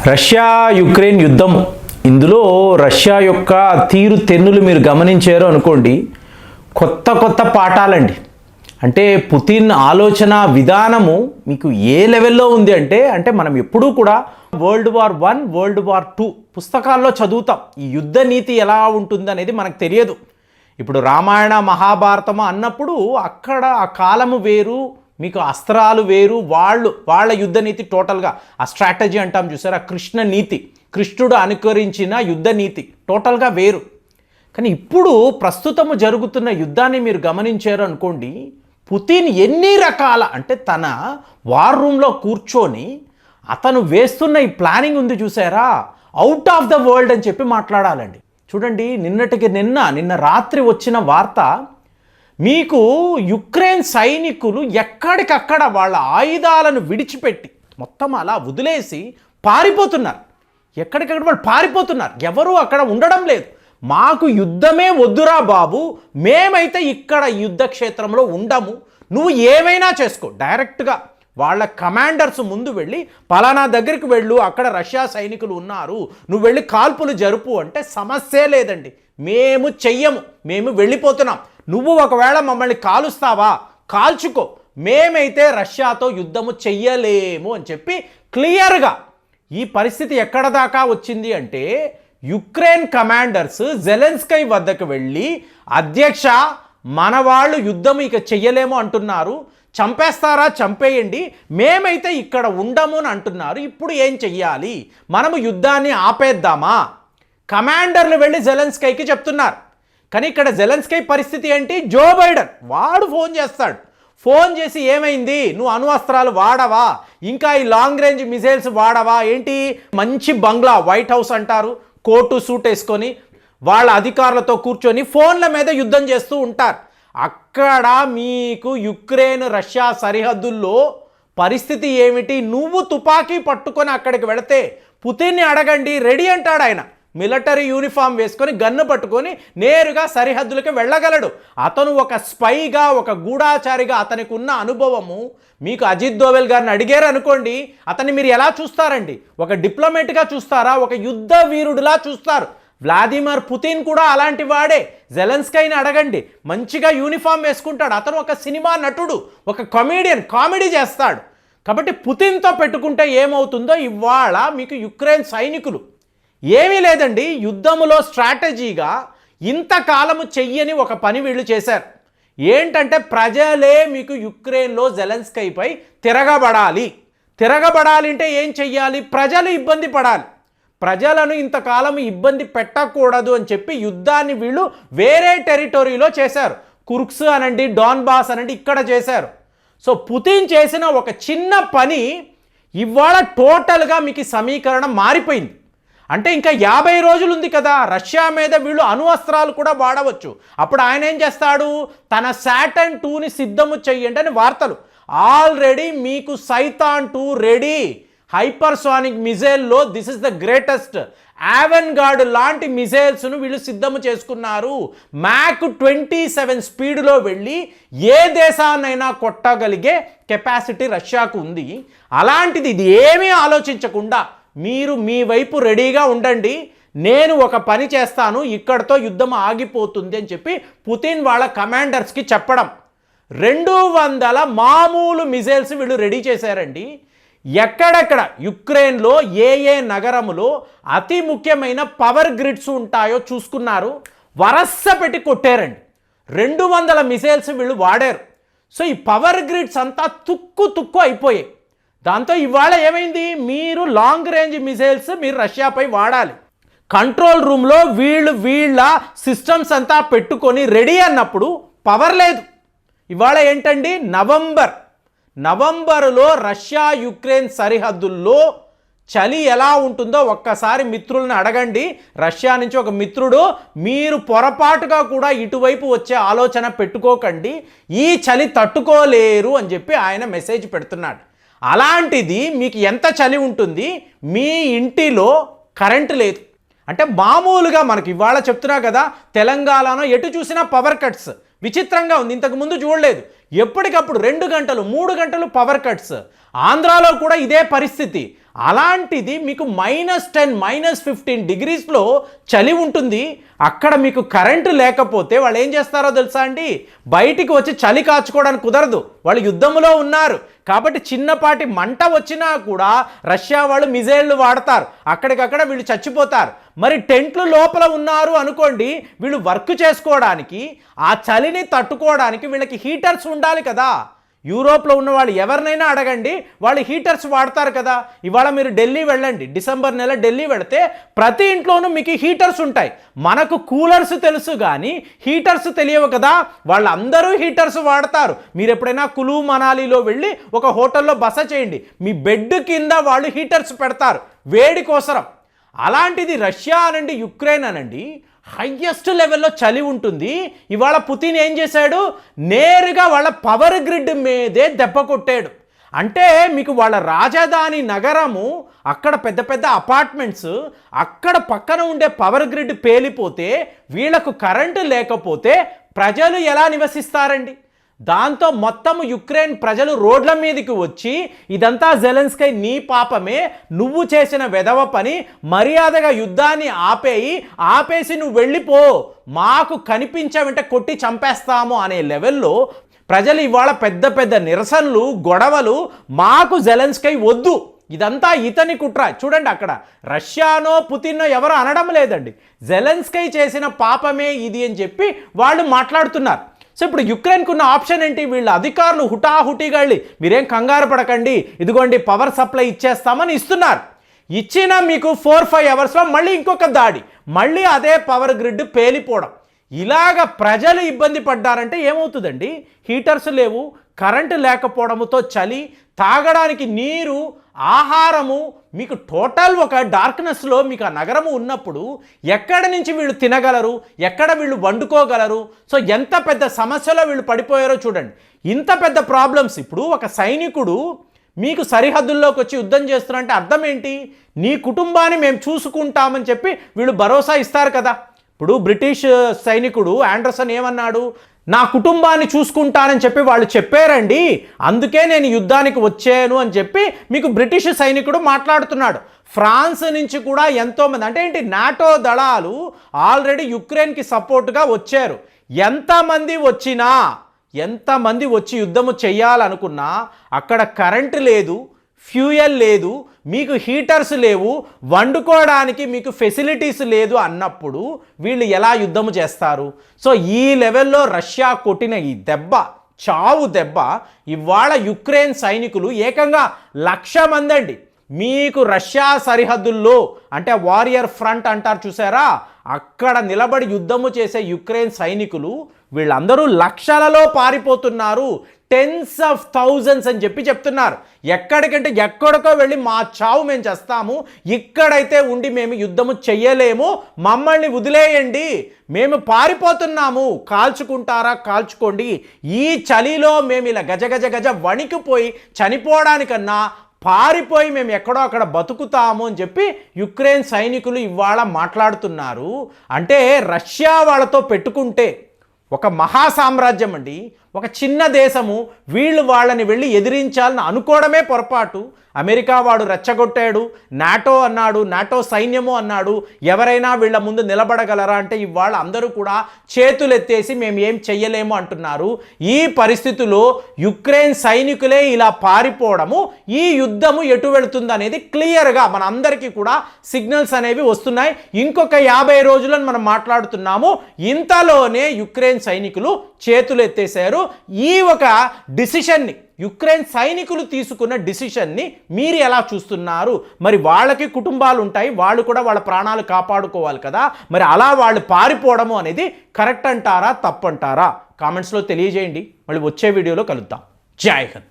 Russia Ukraine యుద్ధం, ఇందులో Russia యొక్క తీరు తెన్నులు మీరు గమనించారు అనుకోండి, కొత్త కొత్త పాఠాలండి. అంటే పుతిన్ ఆలోచన విధానము మీకు ఏ లెవెల్లో ఉంది అంటే మనం ఎప్పుడూ కూడా వరల్డ్ వార్ 1, వరల్డ్ వార్ 2 పుస్తకాల్లో చదువుతాం. ఈ యుద్ధ నీతి ఎలా ఉంటుంది అనేది మనకు తెలియదు. ఇప్పుడు రామాయణ మహాభారతము అన్నప్పుడు అక్కడ ఆ కాలము వేరు, మీకు అస్త్రాలు వేరు, వాళ్ళ యుద్ధ నీతి టోటల్గా ఆ స్ట్రాటజీ అంటాం చూసారు, ఆ కృష్ణ నీతి, కృష్ణుడు అనుకరించిన యుద్ధ నీతి టోటల్గా వేరు. కానీ ఇప్పుడు ప్రస్తుతము జరుగుతున్న యుద్ధాన్ని మీరు గమనించారు అనుకోండి, పుతిన్ ఎన్ని రకాల అంటే తన వార్ రూమ్లో కూర్చొని అతను వేస్తున్న ఈ ప్లానింగ్ ఉంది చూసారా, అవుట్ ఆఫ్ ద వరల్డ్ అని చెప్పి మాట్లాడాలండి. చూడండి, నిన్న రాత్రి వచ్చిన వార్త, మీకు యుక్రెయిన్ సైనికులు ఎక్కడికక్కడ వాళ్ళ ఆయుధాలను విడిచిపెట్టి మొత్తం అలా వదిలేసి పారిపోతున్నారు. ఎక్కడికక్కడ వాళ్ళు పారిపోతున్నారు, ఎవరు అక్కడ ఉండడం లేదు. మాకు యుద్ధమే వద్దురా బాబు, మేమైతే ఇక్కడ యుద్ధ క్షేత్రంలో ఉండము, నువ్వు ఏమైనా చేసుకో. డైరెక్ట్గా వాళ్ళ కమాండర్స్ ముందు వెళ్ళి పలానా దగ్గరికి వెళ్ళు, అక్కడ రష్యా సైనికులు ఉన్నారు, నువ్వు వెళ్ళి కాల్పులు జరుపు అంటే సమస్యే లేదండి, మేము చెయ్యము, మేము వెళ్ళిపోతున్నాం, నువ్వు ఒకవేళ మమ్మల్ని కాలుస్తావా కాల్చుకో, మేమైతే రష్యాతో యుద్ధము చెయ్యలేము అని చెప్పి క్లియర్గా. ఈ పరిస్థితి ఎక్కడ దాకా వచ్చింది అంటే యుక్రెయిన్ కమాండర్స్ జెలెన్స్కీ వద్దకు వెళ్ళి, అధ్యక్ష మన వాళ్ళు యుద్ధం ఇక చెయ్యలేము అంటున్నారు, చంపేస్తారా చంపేయండి, మేమైతే ఇక్కడ ఉండము అని అంటున్నారు, ఇప్పుడు ఏం చెయ్యాలి, మనము యుద్ధాన్ని ఆపేద్దామా? కమాండర్లు వెళ్ళి జెలెన్స్కీకి చెప్తున్నారు. కానీ ఇక్కడ జెలెన్స్కీ పరిస్థితి ఏంటి, జో బైడెన్ వాడు ఫోన్ చేస్తాడు, ఫోన్ చేసి ఏమైంది, నువ్వు అణ్వస్త్రాలు వాడవా, ఇంకా ఈ లాంగ్ రేంజ్ మిసైల్స్ వాడవా ఏంటి? మంచి బంగ్లా, వైట్ హౌస్ అంటారు, కోటు సూట్ వేసుకొని వాళ్ళ అధికారులతో కూర్చొని ఫోన్ల మీద యుద్ధం చేస్తూ ఉంటారు. అక్కడ మీకు యుక్రెయిన్ రష్యా సరిహద్దుల్లో పరిస్థితి ఏమిటి? నువ్వు తుపాకీ పట్టుకొని అక్కడికి వెళితే పుతిన్ని అడగండి, రెడీ అంటాడు ఆయన. మిలిటరీ యూనిఫామ్ వేసుకొని గన్ను పట్టుకొని నేరుగా సరిహద్దులకి వెళ్ళగలడు. అతను ఒక స్పైగా, ఒక గూఢాచారిగా అతనికి ఉన్న అనుభవము. మీకు అజిత్ దోవెల్ గారిని అడిగారు అనుకోండి, అతన్ని మీరు ఎలా చూస్తారండి? ఒక డిప్లొమేట్గా చూస్తారా, ఒక యుద్ధ వీరుడిలా చూస్తారు. వ్లాదిమిర్ పుతిన్ కూడా అలాంటి వాడే. జెలెన్స్కీని అడగండి, మంచిగా యూనిఫామ్ వేసుకుంటాడు, అతను ఒక సినిమా నటుడు, ఒక కమెడియన్, కామెడీ చేస్తాడు. కాబట్టి పుతిన్తో పెట్టుకుంటే ఏమవుతుందో ఇవాళ మీకు యుక్రెయిన్ సైనికులు ఏమీ లేదండి, యుద్ధములో స్ట్రాటజీగా ఇంతకాలము చెయ్యని ఒక పని వీళ్ళు చేశారు. ఏంటంటే ప్రజలే మీకు యుక్రెయిన్లో జెలెన్స్కీపై తిరగబడాలి అంటే ఏం చెయ్యాలి? ప్రజలు ఇబ్బంది పడాలి. ప్రజలను ఇంతకాలం ఇబ్బంది పెట్టకూడదు అని చెప్పి యుద్ధాన్ని వీళ్ళు వేరే టెరిటరీలో చేశారు. కుర్క్స్ అనండి, డాన్బాస్ అనండి, ఇక్కడ చేశారు. సో పుతిన్ చేసిన ఒక చిన్న పని ఇవాళ టోటల్గా మీకు సమీకరణం మారిపోయింది. అంటే ఇంకా 50 రోజులు ఉంది కదా, రష్యా మీద వీళ్ళు అణ్వస్త్రాలు కూడా వాడవచ్చు. అప్పుడు ఆయన ఏం చేస్తాడు, తన సాటర్న్ 2ని సిద్ధము చెయ్యండి అని వార్తలు. ఆల్రెడీ మీకు సైతాన్ 2 రెడీ, హైపర్సానిక్ మిజైల్లో this is the greatest, Avangard లాంటి మిజైల్స్ను వీళ్ళు సిద్ధము చేసుకున్నారు. మ్యాక్ 27 స్పీడ్లో వెళ్ళి ఏ దేశాన్నైనా కొట్టగలిగే కెపాసిటీ రష్యాకు ఉంది. అలాంటిది ఇది ఏమీ ఆలోచించకుండా మీరు మీ వైపు రెడీగా ఉండండి, నేను ఒక పని చేస్తాను, ఇక్కడతో యుద్ధం ఆగిపోతుంది అని చెప్పి పుతిన్ వాళ్ళ కమాండర్స్కి చెప్పడం. 200 మామూలు మిజైల్స్ వీళ్ళు రెడీ చేశారండి. ఎక్కడెక్కడ యుక్రెయిన్లో ఏ నగరములో అతి ముఖ్యమైన పవర్ గ్రిడ్స్ ఉంటాయో చూసుకున్నారు, వరస పెట్టి కొట్టారండి. 200 మిసైల్స్ వీళ్ళు వాడారు. సో ఈ పవర్ గ్రిడ్స్ అంతా తుక్కు అయిపోయాయి. దాంతో ఇవాళ ఏమైంది, మీరు లాంగ్ రేంజ్ మిసైల్స్ మీరు రష్యాపై వాడాలి. కంట్రోల్ రూమ్లో వీళ్ళ సిస్టమ్స్ అంతా పెట్టుకొని రెడీ అన్నప్పుడు పవర్ లేదు. ఇవాళ ఏంటండి, నవంబరులో రష్యా యుక్రెయిన్ సరిహద్దుల్లో చలి ఎలా ఉంటుందో ఒక్కసారి మిత్రులను అడగండి. రష్యా నుంచి ఒక మిత్రుడు, మీరు పొరపాటుగా కూడా ఇటువైపు వచ్చే ఆలోచన పెట్టుకోకండి, ఈ చలి తట్టుకోలేరు అని చెప్పి ఆయన మెసేజ్ పెడుతున్నాడు. అలాంటిది మీకు ఎంత చలి ఉంటుంది, మీ ఇంటిలో కరెంటు లేదు. అంటే మామూలుగా మనకి ఇవాళ చెప్తున్నా కదా, తెలంగాణలో ఎటు చూసినా పవర్ కట్స్, విచిత్రంగా ఉంది, ఇంతకుముందు చూడలేదు. ఎప్పటికప్పుడు 2 గంటలు 3 గంటలు పవర్ కట్స్. ఆంధ్రాలో కూడా ఇదే పరిస్థితి. అలాంటిది మీకు -10 -15 డిగ్రీస్లో చలి ఉంటుంది. అక్కడ మీకు కరెంటు లేకపోతే వాళ్ళు ఏం చేస్తారో తెలుసా అండి, బయటికి వచ్చి చలి కాచుకోవడానికి కుదరదు, వాళ్ళు యుద్ధంలో ఉన్నారు. కాబట్టి చిన్నపాటి మంట వచ్చినా కూడా రష్యా వాళ్ళు మిజైళ్ళు వాడతారు, అక్కడికక్కడ వీళ్ళు చచ్చిపోతారు. మరి టెంట్లు లోపల ఉన్నారు అనుకోండి, వీళ్ళు వర్క్ చేసుకోవడానికి ఆ చలిని తట్టుకోవడానికి వీళ్ళకి హీటర్స్ ఉండాలి కదా. యూరోప్లో ఉన్న వాళ్ళు ఎవరినైనా అడగండి, వాళ్ళు హీటర్స్ వాడతారు కదా. ఇవాళ మీరు ఢిల్లీ వెళ్ళండి, డిసెంబర్ నెల ఢిల్లీ వెళితే ప్రతి ఇంట్లోనూ మీకు హీటర్స్ ఉంటాయి. మనకు కూలర్స్ తెలుసు కానీ హీటర్స్ తెలియవు కదా. వాళ్ళందరూ హీటర్స్ వాడతారు. మీరు ఎప్పుడైనా కులు మనాలిలో వెళ్ళి ఒక హోటల్లో బస చేయండి, మీ బెడ్ కింద వాళ్ళు హీటర్స్ పెడతారు వేడి కోసరం. అలాంటిది రష్యా అనండి, యుక్రెయిన్ అనండి, హయ్యెస్ట్ లెవెల్లో చలి ఉంటుంది. ఇవాళ పుతిన్ ఏం చేశాడు, నేరుగా వాళ్ళ పవర్ గ్రిడ్ మీదే దెబ్బ కొట్టాడు. అంటే మీకు వాళ్ళ రాజధాని నగరము, అక్కడ పెద్ద పెద్ద అపార్ట్మెంట్స్, అక్కడ పక్కన ఉండే పవర్ గ్రిడ్ పేలిపోతే వీళ్ళకు కరెంటు లేకపోతే ప్రజలు ఎలా నివసిస్తారండి? దాంతో మొత్తం యుక్రెయిన్ ప్రజలు రోడ్ల మీదకి వచ్చి, ఇదంతా జెలెన్స్కీ నీ పాపమే, నువ్వు చేసిన వెధవ పని, మర్యాదగా యుద్ధాన్ని ఆపేసి నువ్వు వెళ్ళిపో, మాకు కనిపించావంటే కొట్టి చంపేస్తాము అనే లెవెల్లో ప్రజలు ఇవాళ పెద్ద పెద్ద నిరసనలు, గొడవలు, మాకు జెలెన్స్కీ వద్దు, ఇదంతా ఇతని కుట్ర. చూడండి, అక్కడ రష్యానో పుతిన్నో ఎవరు అనడం లేదండి, జెలెన్స్కీ చేసిన పాపమే ఇది అని చెప్పి వాళ్ళు మాట్లాడుతున్నారు. సో ఇప్పుడు యుక్రెయిన్కు ఉన్న ఆప్షన్ ఏంటి, వీళ్ళ అధికారులు హుటాహుటిగా వెళ్ళి మీరేం కంగారు పడకండి, ఇదిగోండి పవర్ సప్లై ఇచ్చేస్తామని ఇస్తున్నారు. ఇచ్చిన మీకు 4-5 అవర్స్లో మళ్ళీ ఇంకొక దాడి, మళ్ళీ అదే పవర్ గ్రిడ్ పేలిపోవడం. ఇలాగ ప్రజలు ఇబ్బంది పడ్డారంటే ఏమవుతుందండి, హీటర్స్ లేవు, కరెంటు లేకపోవడంతో చలి, తాగడానికి నీరు, ఆహారము, మీకు టోటల్ ఒక డార్క్నెస్లో మీకు ఆ నగరము ఉన్నప్పుడు ఎక్కడి నుంచి వీళ్ళు తినగలరు, ఎక్కడ వీళ్ళు వండుకోగలరు? సో ఎంత పెద్ద సమస్యలో వీళ్ళు పడిపోయారో చూడండి. ఇంత పెద్ద ప్రాబ్లమ్స్. ఇప్పుడు ఒక సైనికుడు మీకు సరిహద్దుల్లోకి వచ్చి యుద్ధం చేస్తున్నారంటే అర్థం ఏంటి, నీ కుటుంబాన్ని మేము చూసుకుంటామని చెప్పి వీళ్ళు భరోసా ఇస్తారు కదా. ఇప్పుడు బ్రిటిష్ సైనికుడు ఆండర్సన్ ఏమన్నాడు, నా కుటుంబాన్ని చూసుకుంటానని చెప్పి వాళ్ళు చెప్పారండి, అందుకే నేను యుద్ధానికి వచ్చాను అని చెప్పి మీకు బ్రిటిష్ సైనికుడు మాట్లాడుతున్నాడు. ఫ్రాన్స్ నుంచి కూడా ఎంతోమంది, అంటే ఏంటి, నాటో దళాలు ఆల్రెడీ యుక్రెయిన్కి సపోర్ట్గా వచ్చారు. ఎంతమంది వచ్చి యుద్ధము చేయాలనుకున్నా అక్కడ కరెంటు లేదు, ఫ్యూయల్ లేదు, మీకు హీటర్స్ లేవు, వండుకోవడానికి మీకు ఫెసిలిటీస్ లేదు అన్నప్పుడు వీళ్ళు ఎలా యుద్ధము చేస్తారు? సో ఈ లెవెల్లో రష్యా కొట్టిన ఈ దెబ్బ, చావు దెబ్బ, ఇవాళ యుక్రెయిన్ సైనికులు ఏకంగా 1,00,000 మంది అండి. మీకు రష్యా సరిహద్దుల్లో అంటే వారియర్ ఫ్రంట్ అంటారు చూసారా, అక్కడ నిలబడి యుద్ధము చేసే యుక్రెయిన్ సైనికులు వీళ్ళందరూ లక్షలలో పారిపోతున్నారు. 10s of thousands అని చెప్పి చెప్తున్నారు. ఎక్కడికంటే ఎక్కడికో వెళ్ళి మా చావు మేము చేస్తాము, ఇక్కడైతే ఉండి మేము యుద్ధము చెయ్యలేము, మమ్మల్ని వదిలేయండి, మేము పారిపోతున్నాము, కాల్చుకుంటారా కాల్చుకోండి, ఈ చలిలో మేము ఇలా గజ వణికిపోయి చనిపోవడానికన్నా పారిపోయి మేము ఎక్కడో అక్కడ బతుకుతాము అని చెప్పి యుక్రెయిన్ సైనికులు ఇవాళ మాట్లాడుతున్నారు. అంటే రష్యా వాళ్ళతో పెట్టుకుంటే ఒక మహాసామ్రాజ్యం అండి, ఒక చిన్న దేశము, వీళ్ళు వాళ్ళని వెళ్ళి ఎదిరించాలని అనుకోవడమే పొరపాటు. అమెరికా వాడు రెచ్చగొట్టాడు, నాటో అన్నాడు, నాటో సైన్యము అన్నాడు, ఎవరైనా వీళ్ళ ముందు నిలబడగలరా అంటే ఇవాళ అందరూ కూడా చేతులెత్తేసి మేము ఏం చెయ్యలేము అంటున్నారు. ఈ పరిస్థితిలో యుక్రెయిన్ సైనికులే ఇలా పారిపోవడము, ఈ యుద్ధము ఎటు వెళుతుంది అనేది క్లియర్గా మన అందరికీ కూడా సిగ్నల్స్ అనేవి వస్తున్నాయి. ఇంకొక 50 రోజులను మనం మాట్లాడుతున్నాము, ఇంతలోనే యుక్రెయిన్ సైనికులు చేతులు ఎత్తేసారు. ఈ ఒక డిసిషన్ని, యుక్రెయిన్ సైనికులు తీసుకున్న డిసిషన్ని మీరు ఎలా చూస్తున్నారు? మరి వాళ్ళకి కుటుంబాలు ఉంటాయి, వాళ్ళు కూడా వాళ్ళ ప్రాణాలు కాపాడుకోవాలి కదా. మరి అలా వాళ్ళు పారిపోవడము అనేది కరెక్ట్ అంటారా, తప్పంటారా? కామెంట్స్లో తెలియజేయండి. మళ్ళీ వచ్చే వీడియోలో కలుద్దాం. జై హింద్.